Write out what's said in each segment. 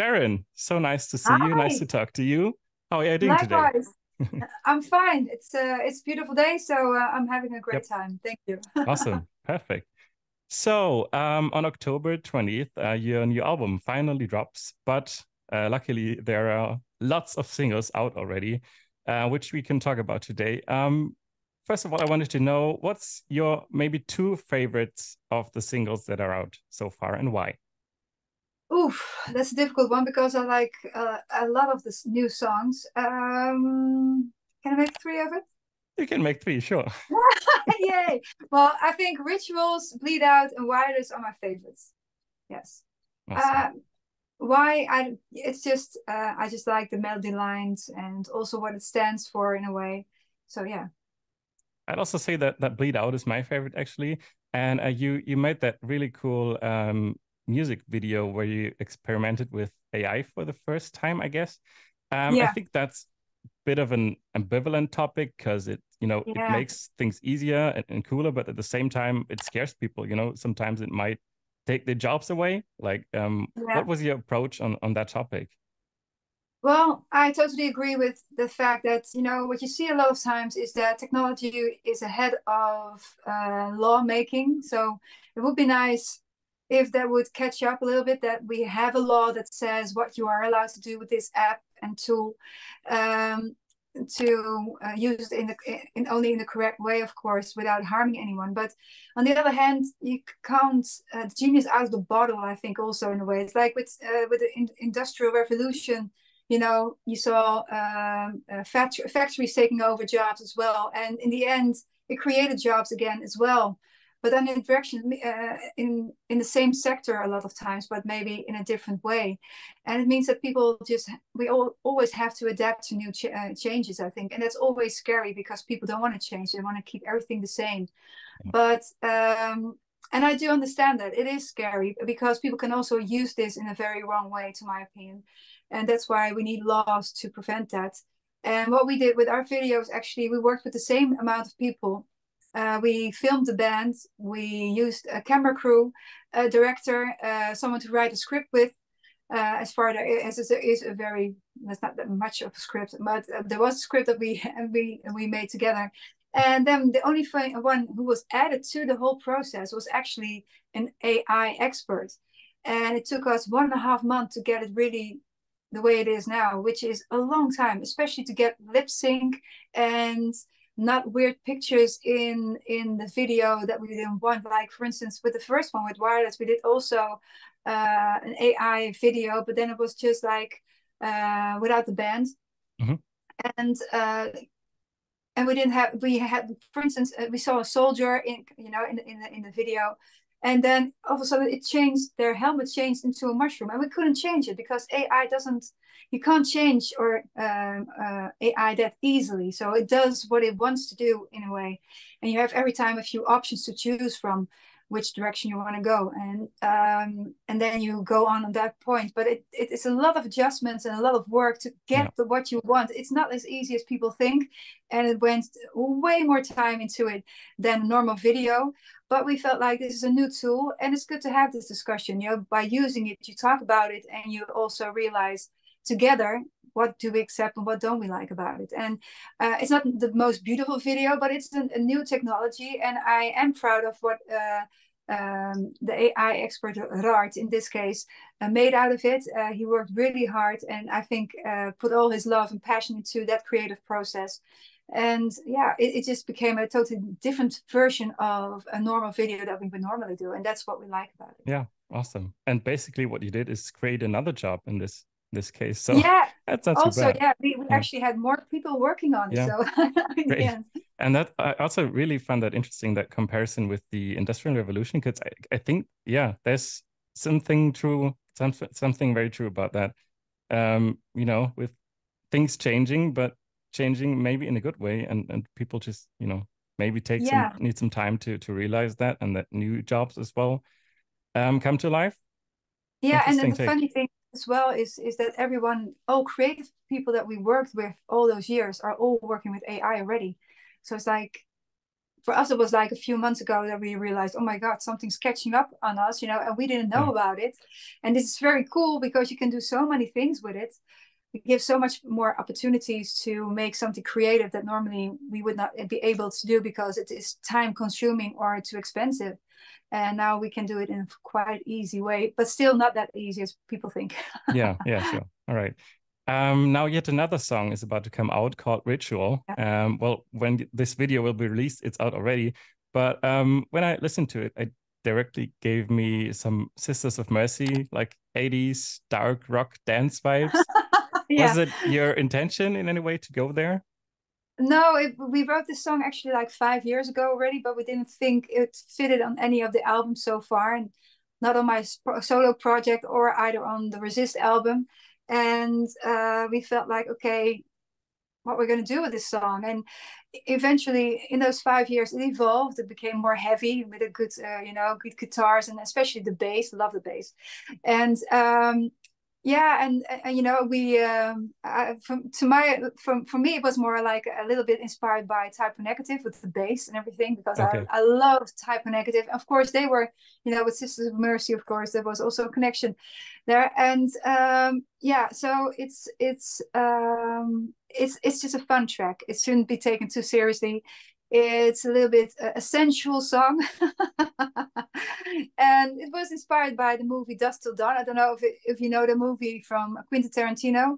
Sharon, so nice to see you. Nice Hi, to talk to you. How are you doing today? likewise. I'm fine. It's a beautiful day, so I'm having a Yep, great time. Thank you. awesome. Perfect. So, on October 20th, your new album finally drops, but luckily there are lots of singles out already, which we can talk about today. First of all, I wanted to know what's your maybe two favorites of the singles that are out so far and why? Oof, that's a difficult one because I like a lot of the new songs. Can I make three of it? You can make three, sure. Yay! Well, I think Rituals, Bleed Out, and Wireless are my favorites. Yes. Awesome. Uh, why? It's just I just like the melody lines and also what it stands for in a way. So yeah. I'd also say that Bleed Out is my favorite actually. And you made that really cool music video where you experimented with AI for the first time, I guess. I Yeah. think that's a bit of an ambivalent topic because it Yeah. makes things easier and cooler, but at the same time it scares people. Sometimes it might take their jobs away. Like, Yeah. what was your approach on that topic? Well, I totally agree with the fact that, what you see a lot of times is that technology is ahead of lawmaking. So it would be nice if that would catch up a little bit, that we have a law that says what you are allowed to do with this app and tool, um, to use it in only in the correct way, of course, without harming anyone. But on the other hand, you can't the genius out of the bottle. I think also in a way, it's like with the industrial revolution. You saw factories taking over jobs as well, and in the end, it created jobs again as well. But then in direction in the same sector a lot of times, but maybe in a different way, and it means that people just we all always have to adapt to new changes. I think, and that's always scary because people don't want to change; they want to keep everything the same. But and I do understand that it is scary because people can also use this in a very wrong way, to my opinion. And that's why we need laws to prevent that. And what we did with our videos, actually, we worked with the same amount of people. We filmed the band, we used a camera crew, a director, someone to write a script with. As far as it is a very, that's not that much of a script, but there was a script that we made together. And then the only one who was added to the whole process was actually an AI expert. And it took us 1.5 months to get it really the way it is now, which is a long time, especially to get lip sync and not weird pictures in the video that we didn't want. Like for instance, with the first one with Wireless, we did also an AI video, but then it was just like without the band. Mhm. And we didn't have we had for instance we saw a soldier in the video, and then all of a sudden it changed, their helmet changed into a mushroom, and we couldn't change it because AI doesn't, you can't change or AI that easily, so it does what it wants to do in a way, and you have every time a few options to choose from which direction you want to go, and then you go on that point, but it's a lot of adjustments and a lot of work to Yeah. get what you want. It's not as easy as people think, and it went way more time into it than a normal video. But we felt like this is a new tool, and it's good to have this discussion. By using it, you talk about it, and you also realize together what do we accept and what don't we like about it. And it's not the most beautiful video, but it's a new technology, and I am proud of what the AI expert Rart in this case made out of it. He worked really hard, and I think put all his love and passion into that creative process. And yeah, it just became a totally different version of a normal video that we would normally do, and that's what we like about it. Yeah, awesome. And basically what you did is create another job in this case. So Yeah. that's not too Also, bad. yeah, we Yeah. actually had more people working on it. Yeah. So in the Great. end, And that I also really found that interesting, that comparison with the Industrial Revolution, because I think, yeah, there's something very true about that. With things changing, but changing maybe in a good way, and people just, maybe yeah. need some time to realize that, and that new jobs as well come to life. Yeah, and then Interesting the take. funny thing as well is that everyone, all creative people that we worked with all those years, are all working with AI already. So it's like for us, it was like a few months ago that we realized, oh my God, something's catching up on us, and we didn't know Yeah. about it. And this is very cool because you can do so many things with it. It gives so much more opportunities to make something creative that normally we would not be able to do because it is time consuming or too expensive. And now we can do it in a quite easy way, but still not that easy as people think. Yeah, yeah, sure. All right. Now yet another song is about to come out called Ritual. Yeah. Well, when this video will be released, it's out already. But when I listened to it, it directly gave me some Sisters of Mercy, like 80s dark rock dance vibes. Yeah. Was it your intention in any way to go there? No, we wrote this song actually like 5 years ago already, but we didn't think it fitted on any of the albums so far, and not on my solo project or either on the Resist album. And we felt like, okay, what we're going to do with this song. And eventually, in those 5 years, it evolved. It became more heavy with a good, good guitars, and especially the bass. Love the bass. And yeah, and we for me it was more like a little bit inspired by Type O Negative with the bass and everything, because Okay. I loved Type O Negative. Of course, they were, with Sisters of Mercy, of course, there was also a connection there. And yeah, so it's just a fun track. It shouldn't be taken too seriously. It's a little bit a sensual song. And it was inspired by the movie Dust Till Dawn. I don't know if you know the movie from Quentin Tarantino.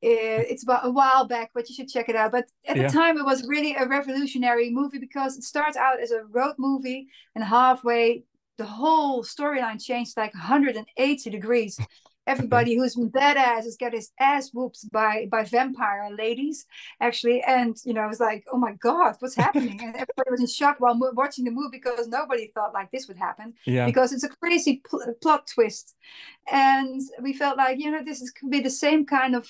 It's about a while back, but you should check it out. But at the Yeah. time, it was really a revolutionary movie because it starts out as a road movie, and halfway, the whole storyline changed like 180 degrees. Okay. Everybody who's badass is get his ass whooped by vampire ladies, actually. And it's like, oh my God, what's happening? And everybody was in shock while watching the movie because nobody thought like this would happen, Yeah. because it's a crazy plot twist. And we felt like, could be the same kind of,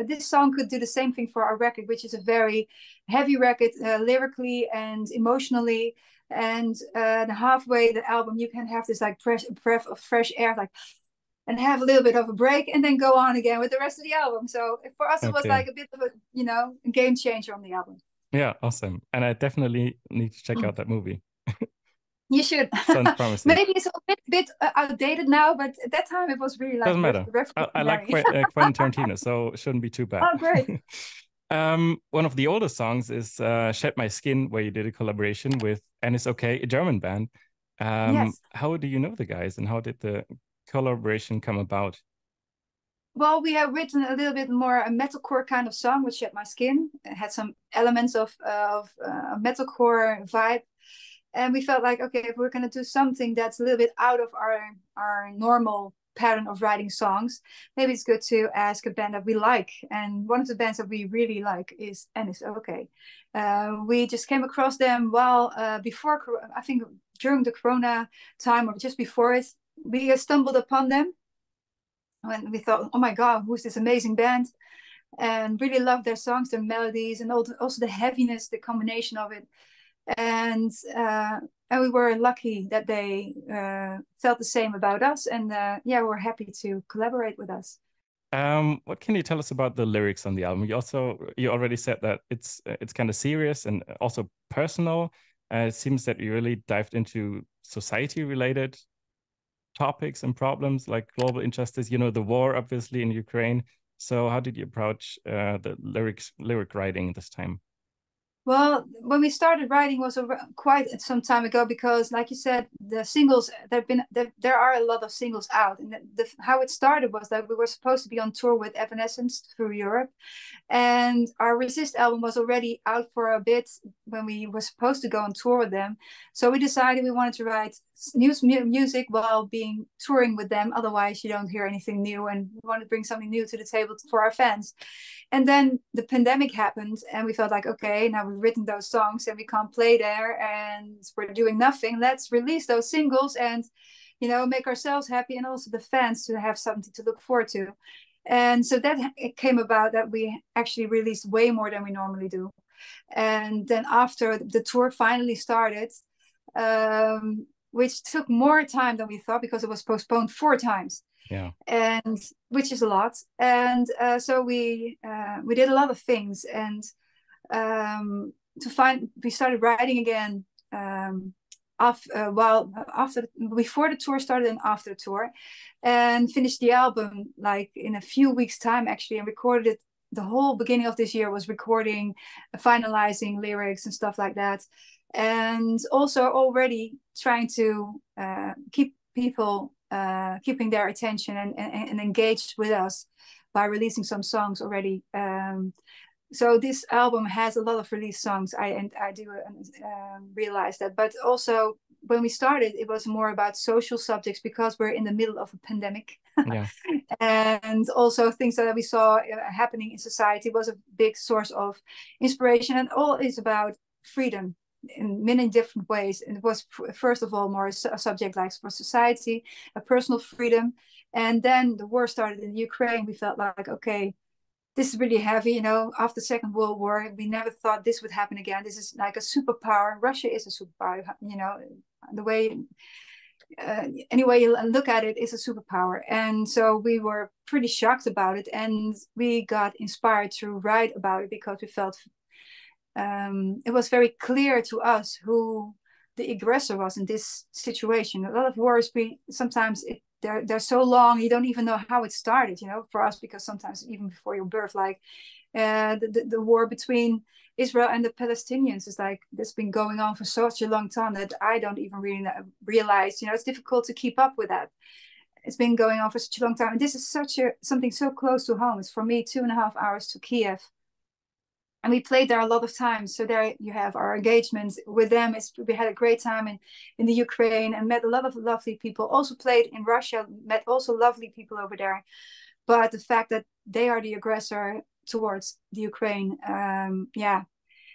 this song could do the same thing for our record, which is a very heavy record, lyrically and emotionally. And the halfway the album, you can have this like breath of fresh air, like, and have a little bit of a break and then go on again with the rest of the album. So for us, it was Okay. like a bit of a game changer on the album. Yeah, awesome. And I definitely need to check out that movie. You should. Sounds promising. Maybe it's a bit outdated now, but at that time it was really like Doesn't matter. I like revolutionary. Quentin Tarantino, so it shouldn't be too bad. Oh, great. One of the oldest songs is Shed My Skin, where you did a collaboration with And It's Okay, a German band. Yes. How do you know the guys and how did the collaboration come about? Well, we have written a little bit more a metalcore kind of song with Shed My Skin. It had some elements of metalcore vibe. And we felt like, okay, if we're going to do something that's a little bit out of our normal pattern of writing songs, maybe it's good to ask a band that we like. And one of the bands that we really like is And It's Okay. We just came across them before, I think during the Corona time or just before it, we stumbled upon them. When we thought, oh my God, who's this amazing band? And really loved their songs, their melodies, and also the heaviness, the combination of it. And we were lucky that they felt the same about us, and yeah, we're happy to collaborate with us. What can you tell us about the lyrics on the album? You already said that it's kind of serious and also personal. It seems that you really dived into society related topics and problems like global injustice, the war obviously in Ukraine. So how did you approach the lyric writing this time? Well, when we started writing was quite some time ago, because, like you said, the singles there are a lot of singles out, and how it started was that we were supposed to be on tour with Evanescence through Europe, and our Resist album was already out for a bit when we were supposed to go on tour with them. So we decided we wanted to write new music while touring with them. Otherwise, you don't hear anything new, and we want to bring something new to the table for our fans. And then the pandemic happened, and we felt like, okay, now we've written those songs and we can't play there and we're doing nothing. Let's release those singles and, make ourselves happy and also the fans to have something to look forward to. And so that it came about that we actually released way more than we normally do. And then after the tour finally started, which took more time than we thought because it was postponed 4 times. Yeah. And which is a lot. And so we did a lot of things, and we started writing again after before the tour started and after the tour, and finished the album like in a few weeks time actually, and recorded it. The whole beginning of this year was recording, finalizing lyrics and stuff like that, and also already trying to keep people keeping their attention and engaged with us by releasing some songs already. So this album has a lot of released songs. I do realize that, but also when we started, it was more about social subjects because we're in the middle of a pandemic. Yeah. And also things that we saw happening in society was a big source of inspiration, and all is about freedom in many different ways. And it was first of all more a subject like for society, a personal freedom, and then the war started in Ukraine. We felt like, okay, this is really heavy, you know. After the Second World War, we never thought this would happen again. This is like a superpower. Russia is a superpower, you know, the way any way you look at it is a superpower. And so we were pretty shocked about it, and we got inspired to write about it because we felt it was very clear to us who the aggressor was in this situation. A lot of wars, we sometimes they're so long you don't even know how it started, you know, for us, because sometimes even before your birth, like the war between Israel and the Palestinians is like this been going on for such a long time that I don't even really realize, you know, it's difficult to keep up with that. It's been going on for such a long time, and this is something so close to home. It's for me 2.5 hours to Kiev, and we played there a lot of times. So there you have our engagements with them. We had a great time in the Ukraine and met a lot of lovely people. Also played in Russia, met also lovely people over there. But the fact that they are the aggressor towards the Ukraine, yeah,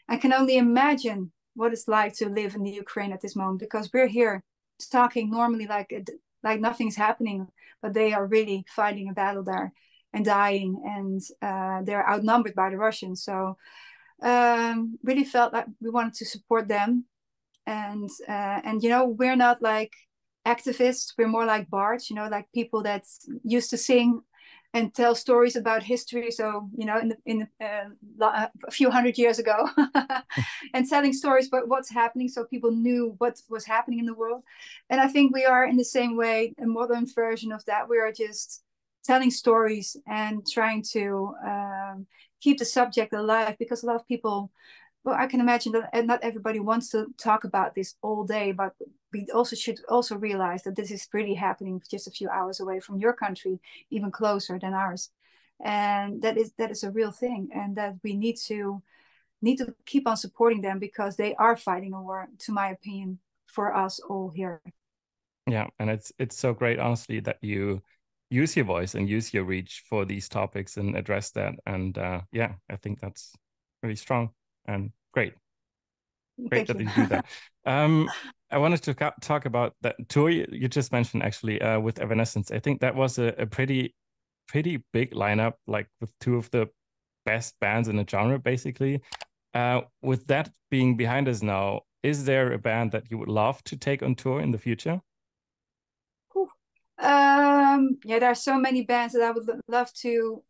I can only imagine what it's like to live in the Ukraine at this moment, because we're here talking normally like nothing's happening, but they are really fighting a battle there and dying, and they're outnumbered by the Russians. So really felt like we wanted to support them, and you know, we're not like activists, we're more like bards, you know, like people that used to sing and tell stories about history. So you know, in a few hundred years ago, and telling stories about what's happening, so people knew what was happening in the world. And I think we are in the same way a modern version of that. We are just telling stories and trying to keep the subject alive, because a lot of people, well, I can imagine that not everybody wants to talk about this all day, but we also should also realize that this is really happening just a few hours away from your country, even closer than ours. And that is a real thing, and that we need to keep on supporting them, because they are fighting a war, to my opinion, for us all here. Yeah, and it's so great, honestly, that you use your voice and use your reach for these topics and address that. And yeah, I think that's really strong and great. Great Thank that you. you do that. I wanted to talk about that tour you just mentioned, actually, with Evanescence. I think that was a pretty big lineup, like with two of the best bands in the genre, basically. With that being behind us now, is there a band that you would love to take on tour in the future? Yeah, there are so many bands that I would love to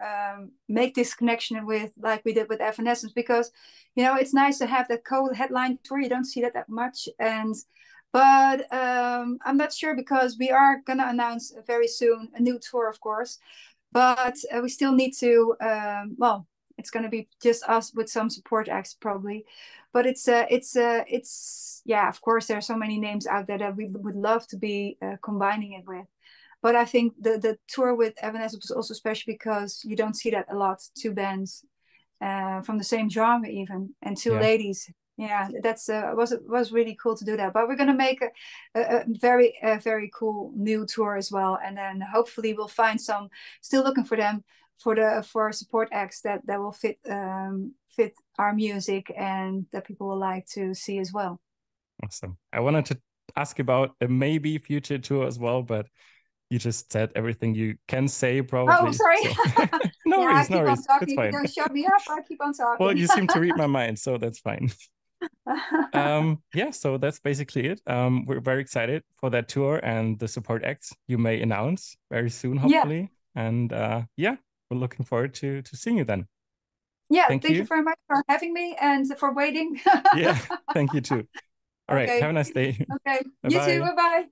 make this connection with, like we did with Evanescence, because you know, it's nice to have that co-headline tour. You don't see that much, and but I'm not sure, because we are gonna announce very soon a new tour, of course, but we still need to. Well, it's gonna be just us with some support acts probably, but it's yeah. Of course, there are so many names out there that we would love to be combining it with. But I think the tour with Evanescence was also special because you don't see that a lot. Two bands from the same genre, even, and two Yeah. ladies. Yeah, that's was really cool to do that. But we're gonna make a very cool new tour as well, and then hopefully we'll find some. Still looking for them for support acts that will fit our music and that people will like to see as well. Awesome. I wanted to ask about a maybe future tour as well, but you just said everything you can say, Oh, probably. sorry. So no Yeah, I worries, no keep on worries. It's talking. If you fine. don't shut me up, I keep on Well, talking. you seem to read my mind, so that's fine. Yeah, so that's basically it. We're very excited for that tour and the support acts you may announce very soon, Yeah, hopefully. And yeah, we're looking forward to seeing you then. yeah. Thank Thank you you. very much for having me and for waiting. Yeah, thank you too. All right. Okay. Have a nice day. Okay. You too. Bye-bye. Bye-bye.